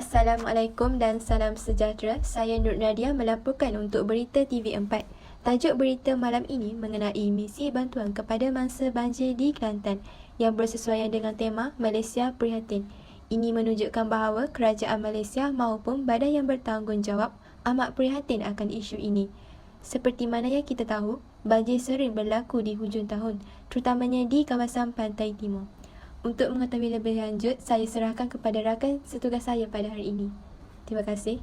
Assalamualaikum dan salam sejahtera. Saya Nur Nadia melaporkan untuk Berita TV4. Tajuk berita malam ini mengenai misi bantuan kepada mangsa banjir di Kelantan yang bersesuaian dengan tema Malaysia Prihatin. Ini menunjukkan bahawa kerajaan Malaysia maupun badan yang bertanggungjawab amat prihatin akan isu ini. Seperti mana yang kita tahu, banjir sering berlaku di hujung tahun, terutamanya di kawasan Pantai Timur. Untuk mengetahui lebih lanjut, saya serahkan kepada rakan setugas saya pada hari ini. Terima kasih.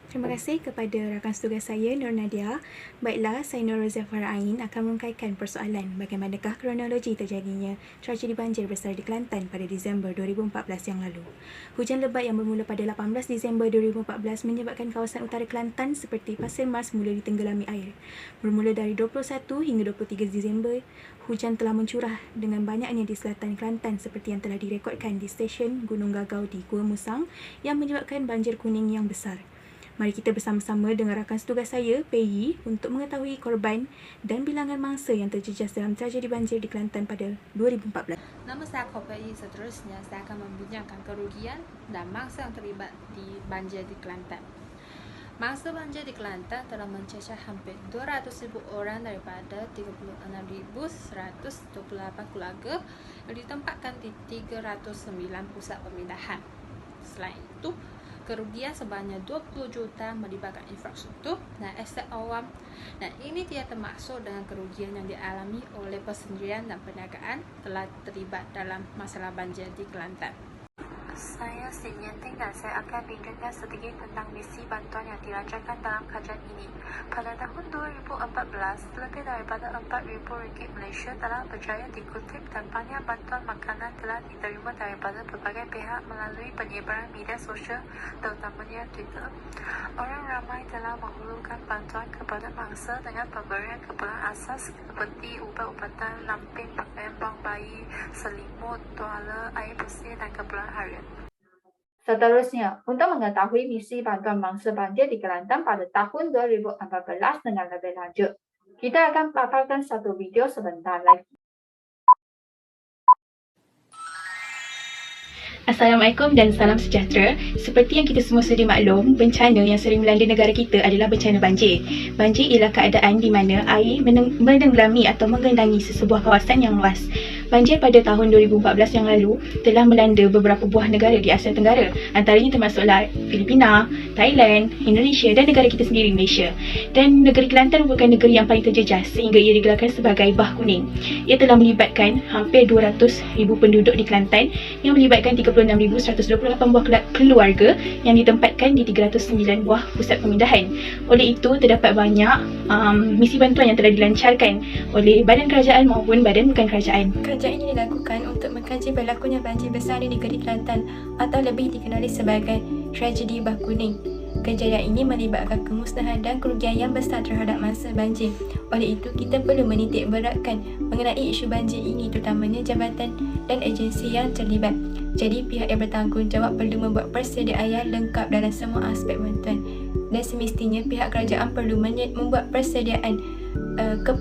Terima kasih kepada rakan setugas saya, Nur Nadia. Baiklah, saya Nur Rozia Farah Ain akan mengungkapkan persoalan bagaimanakah kronologi terjadinya tragedi banjir besar di Kelantan pada Disember 2014 yang lalu. Hujan lebat yang bermula pada 18 Disember 2014 menyebabkan kawasan utara Kelantan seperti Pasir Mas mula ditenggelami air. Bermula dari 21 hingga 23 Disember, hujan telah mencurah dengan banyaknya di selatan Kelantan seperti yang telah direkodkan di stesen Gunung Gagau di Gua Musang yang menyebabkan banjir kuning yang besar. Mari kita bersama-sama dengan rakan setugas saya, Pei, untuk mengetahui korban dan bilangan mangsa yang terjejas dalam tragedi banjir di Kelantan pada 2014. Nama saya Pei, seterusnya saya akan membincangkan kerugian dan mangsa yang terlibat di banjir di Kelantan. Mangsa banjir di Kelantan telah mencecah hampir 200,000 orang daripada 36,128 keluarga yang ditempatkan di 309 pusat pemindahan. Selain itu, kerugian sebanyak 20 juta melibatkan infrastruktur dan aset awam, dan ini tidak termasuk dengan kerugian yang dialami oleh persendirian dan perniagaan telah terlibat dalam masalah banjir di Kelantan. Saya Sin Yanting dan saya akan bincangkan sedikit tentang misi bantuan yang dilancarkan dalam kajian ini. Pada tahun 2014, lebih daripada RM4,000 Malaysia telah berjaya dikutip dan banyak bantuan makanan telah diterima daripada berbagai pihak melalui penyebaran media sosial, terutamanya Twitter. Orang ramai telah menghulurkan bantuan kepada mangsa dengan pemberian keperluan asas seperti ubat-ubatan, lampin, pakaian bang bayi, selimut, tuala, air bersih dan keperluan harian. Seterusnya, untuk mengetahui misi bantuan mangsa banjir di Kelantan pada tahun 2014 dengan lebih lanjut, kita akan paparkan satu video sebentar lagi. Assalamualaikum dan salam sejahtera. Seperti yang kita semua sudah maklum, bencana yang sering melanda negara kita adalah bencana banjir. Banjir ialah keadaan di mana air menenggelami atau menggenangi sesebuah kawasan yang luas. Banjir pada tahun 2014 yang lalu telah melanda beberapa buah negara di Asia Tenggara, antaranya termasuklah Filipina, Thailand, Indonesia dan negara kita sendiri, Malaysia. Dan negeri Kelantan merupakan negeri yang paling terjejas sehingga ia digelarkan sebagai Bah Kuning. Ia telah melibatkan hampir 200,000 penduduk di Kelantan yang melibatkan 36,128 buah keluarga yang ditempatkan di 309 buah pusat pemindahan. Oleh itu, terdapat banyak misi bantuan yang telah dilancarkan oleh badan kerajaan maupun badan bukan kerajaan. Kajian ini dilakukan untuk mengkaji berlakunya banjir besar di negeri Kelantan atau lebih dikenali sebagai tragedi Bah Kuning. Kejadian ini melibatkan kemusnahan dan kerugian yang besar terhadap mangsa banjir. Oleh itu, kita perlu menitik beratkan mengenai isu banjir ini, terutamanya jabatan dan agensi yang terlibat. Jadi, pihak yang bertanggungjawab perlu membuat persediaan yang lengkap dalam semua aspek bantuan. Dan semestinya pihak kerajaan perlu membuat persediaan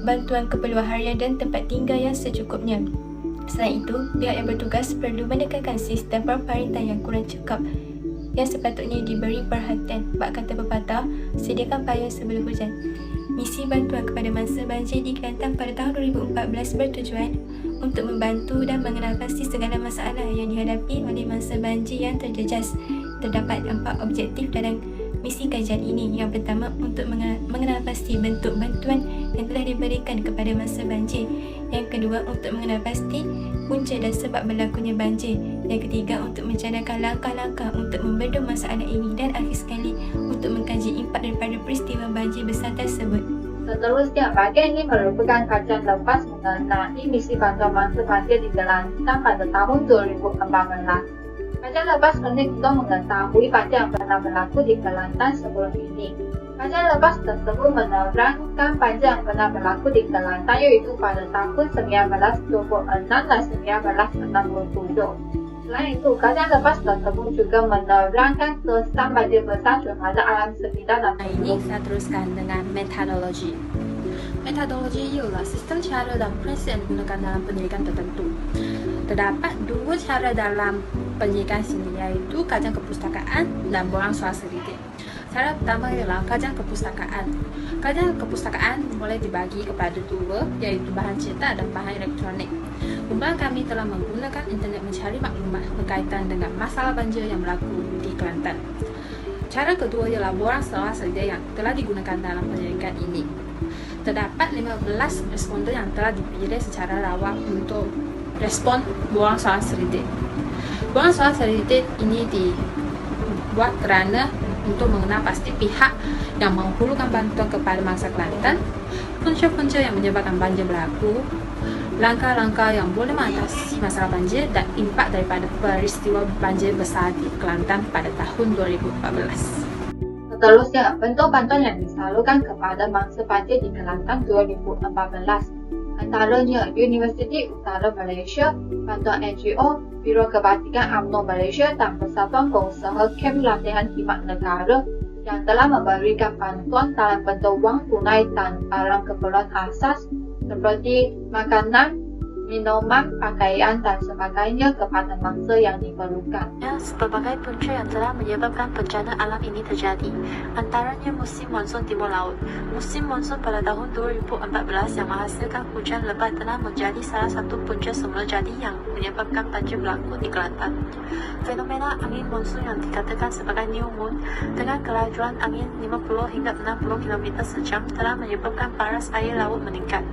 bantuan keperluan harian dan tempat tinggal yang secukupnya. Selain itu, pihak yang bertugas perlu menekankan sistem pemerintah yang kurang cekap yang sepatutnya diberi perhatian. Bak kata pepatah, sediakan payung sebelum hujan. Misi bantuan kepada mangsa banjir di Kelantan pada tahun 2014 bertujuan untuk membantu dan mengatasi segala masalah yang dihadapi oleh mangsa banjir yang terjejas. Terdapat 4 objektif dalam misi kajian ini. Yang pertama, untuk mengenal pasti bentuk bantuan yang telah diberikan kepada mangsa banjir. Yang kedua, untuk mengenal pasti punca dan sebab berlakunya banjir. Yang ketiga, untuk mencadangkan langkah-langkah untuk membendung masalah ini. Dan akhir sekali, untuk mengkaji impak daripada peristiwa banjir besar tersebut. Seterusnya, bahagian ini merupakan kajian lepas mengenai misi bantuan mangsa banjir di Kelantan pada tahun 2014. Kajian lepas penting untuk mengetahui banjir yang pernah berlaku di Kelantan sebelum ini. Kajian lepas tersebut menerangkan banjir yang pernah berlaku di Kelantan iaitu pada tahun 1926 dan 1967. Selain itu, kajian lepas tersebut juga menerangkan kesan banjir besar terhadap alam sekitar dan Ini saya teruskan dengan metodologi. Metodologi ialah sistem cara dan prinsip yang digunakan dalam pendidikan tertentu. Terdapat 2 cara dalam penyidikan sini, iaitu kajian kepustakaan dan borang soal selidik. Cara pertama ialah kajian kepustakaan. Kajian kepustakaan boleh dibagi kepada dua, iaitu bahan cetak dan bahan elektronik. Kumpulan kami telah menggunakan internet mencari maklumat berkaitan dengan masalah banjir yang berlaku di Kelantan. Cara kedua ialah borang soal selidik yang telah digunakan dalam penyelidikan ini. Terdapat 15 responden yang telah dipilih secara rawat untuk respon borang soal selidik. Borang soal selidik ini dibuat kerana untuk mengenal pasti pihak yang menghulurkan bantuan kepada bangsa Kelantan, punca-punca yang menyebabkan banjir berlaku, langkah-langkah yang boleh mengatasi masalah banjir dan impak daripada peristiwa banjir besar di Kelantan pada tahun 2014. Seterusnya, bentuk bantuan yang disalurkan kepada mangsa banjir di Kelantan 2014. Antaranya Universiti Utara Malaysia, bantuan NGO, Biro Kebajikan UMNO Malaysia dan Persatuan Pengusaha Kem Latihan Khidmat Negara yang telah memberikan bantuan dalam bentuk wang tunai dan barang keperluan asas seperti makanan, minuman, pakaian dan sebagainya kepada mangsa yang diperlukan. Berbagai punca yang telah menyebabkan bencana alam ini terjadi, antaranya musim monsun timur laut. Musim monsun pada tahun 2014 yang menghasilkan hujan lebat telah menjadi salah satu punca semula jadi yang menyebabkan banjir berlaku di Kelantan. Fenomena angin monsun yang dikatakan sebagai new moon dengan kelajuan angin 50 hingga 60 km sejam telah menyebabkan paras air laut meningkat.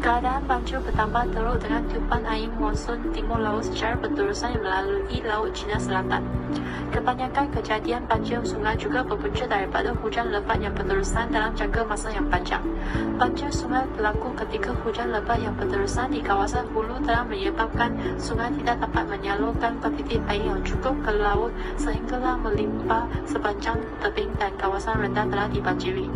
Keadaan banjir bertambah teruk dengan tiupan angin monsun timur laut secara berterusan yang melalui Laut Cina Selatan. Kebanyakan kejadian banjir sungai juga berpunca daripada hujan lebat yang berterusan dalam jangka masa yang panjang. Banjir sungai berlaku ketika hujan lebat yang berterusan di kawasan hulu telah menyebabkan sungai tidak dapat menyalurkan kuantiti air yang cukup ke laut sehinggalah melimpah sepanjang tebing dan kawasan rendah telah dibanjiri.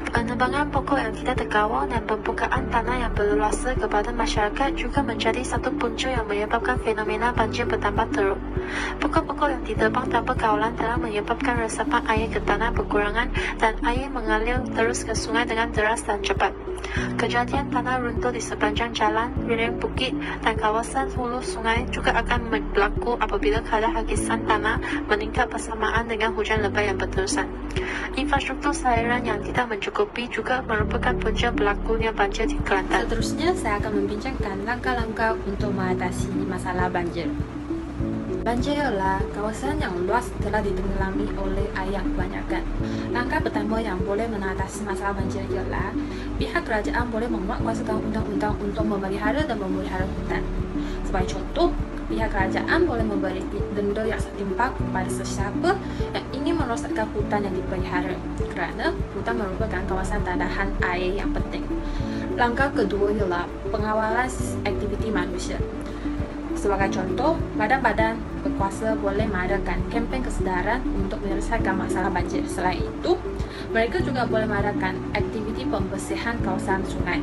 Penebangan pokok yang tidak terkawal dan pembukaan tanah yang berluasa kepada masyarakat juga menjadi satu punca yang menyebabkan fenomena banjir bertambah teruk. Pokok-pokok yang ditebang tanpa kawalan telah menyebabkan resapan air ke tanah berkurangan dan air mengalir terus ke sungai dengan deras dan cepat. Kejadian tanah runtuh di sepanjang jalan, lereng bukit dan kawasan hulu sungai juga akan berlaku apabila kadar hakisan tanah meningkat bersamaan dengan hujan lebat yang berterusan. Infrastruktur saluran yang tidak mencukupi juga merupakan punca berlakunya banjir di Kelantan. Seterusnya, saya akan membincangkan langkah-langkah untuk mengatasi masalah banjir. Banjir ialah kawasan yang luas telah ditenggelami oleh air yang kebanyakan. Langkah pertama yang boleh mengatasi masalah banjir ialah pihak kerajaan boleh menguatkuasakan undang-undang untuk memelihara dan memelihara hutan. Sebagai contoh, pihak kerajaan boleh memberi denda yang setimpal kepada sesiapa yang ingin merosakkan hutan yang dipelihara kerana hutan merupakan kawasan tadahan air yang penting. Langkah kedua ialah pengawalan aktiviti manusia. Sebagai contoh, badan-badan berkuasa boleh mengadakan kempen kesedaran untuk menyelesaikan masalah banjir. Selain itu, mereka juga boleh mengadakan aktiviti pembersihan kawasan sungai.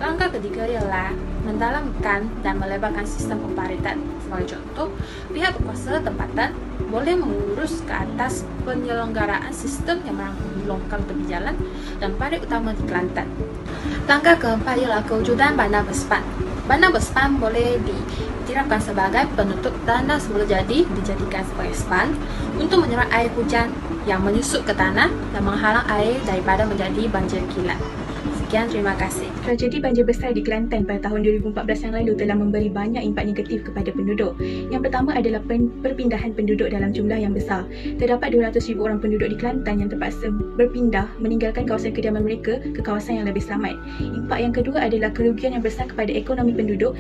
Langkah ketiga ialah mendalamkan dan melebarkan sistem pemparatan. Sebagai contoh, pihak berkuasa tempatan boleh mengurus ke atas penyelenggaraan sistem yang merangkumi longkang tepi jalan dan parit utama di Kelantan. Langkah keempat ialah kewujudan bandar berspan. Bandar berspan boleh ditirapkan sebagai penutup tanah semula jadi dijadikan sebagai span untuk menyerap air hujan yang menyusut ke tanah dan menghalang air daripada menjadi banjir kilat. Sekian, terima kasih. Tragedi banjir besar di Kelantan pada tahun 2014 yang lalu telah memberi banyak impak negatif kepada penduduk. Yang pertama adalah perpindahan penduduk dalam jumlah yang besar. Terdapat 200,000 orang penduduk di Kelantan yang terpaksa berpindah meninggalkan kawasan kediaman mereka ke kawasan yang lebih selamat. Impak yang kedua adalah kerugian yang besar kepada ekonomi penduduk.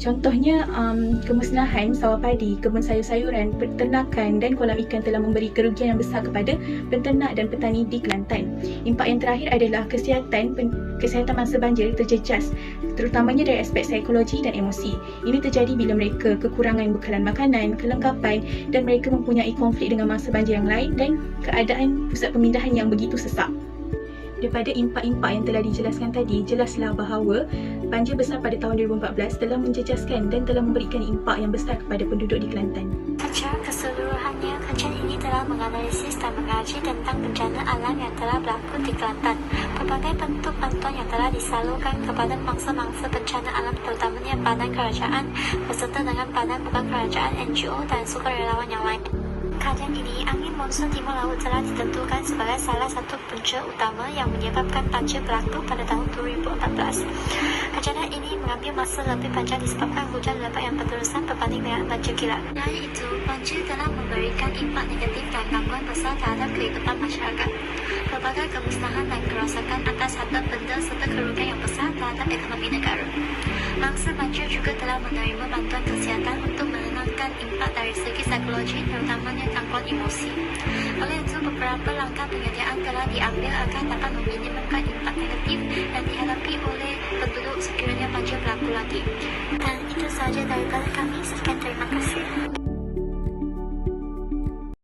Contohnya, kemusnahan sawah padi, kebun sayur-sayuran, peternakan dan kolam ikan telah memberi kerugian yang besar kepada penternak dan petani di Kelantan. Impak yang terakhir adalah kesihatan mangsa banjir terjejas, terutamanya dari aspek psikologi dan emosi. Ini terjadi bila mereka kekurangan bekalan makanan, kelengkapan dan mereka mempunyai konflik dengan mangsa banjir yang lain dan keadaan pusat pemindahan yang begitu sesak. Daripada impak-impak yang telah dijelaskan tadi, jelaslah bahawa banjir besar pada tahun 2014 telah menjejaskan dan telah memberikan impak yang besar kepada penduduk di Kelantan. Secara keseluruhannya, kajian ini telah menganalisis dan mengkaji tentang bencana alam yang telah berlaku di Kelantan. Berbagai bentuk bantuan yang telah disalurkan kepada mangsa-mangsa bencana alam terutamanya badan kerajaan beserta dengan badan bukan kerajaan, NGO dan sukarelawan yang lain. Kajian ini, angin monsun timur laut telah ditentukan sebagai salah satu punca utama yang menyebabkan banjir berlaku pada tahun 2014. Kejadian ini mengambil masa lebih panjang disebabkan hujan lebat yang berterusan berbanding dengan banjir kilat. Selain itu, banjir telah memberikan impak negatif dan gangguan besar terhadap kehidupan masyarakat. Berbagai kemusnahan dan kerosakan atas harta benda serta kerugian yang besar terhadap ekonomi negara. Mangsa banjir juga telah menerima bantuan kesihatan untuk menenangkan impak dari segi psikologi, terutamanya gangguan emosi. Oleh itu, beberapa langkah penyediaan telah diambil agar dapat meminimumkan impak negatif yang dihadapi oleh penduduk sekiranya banjir berlaku lagi. Dan itu sahaja daripada kami. Sekian, terima kasih.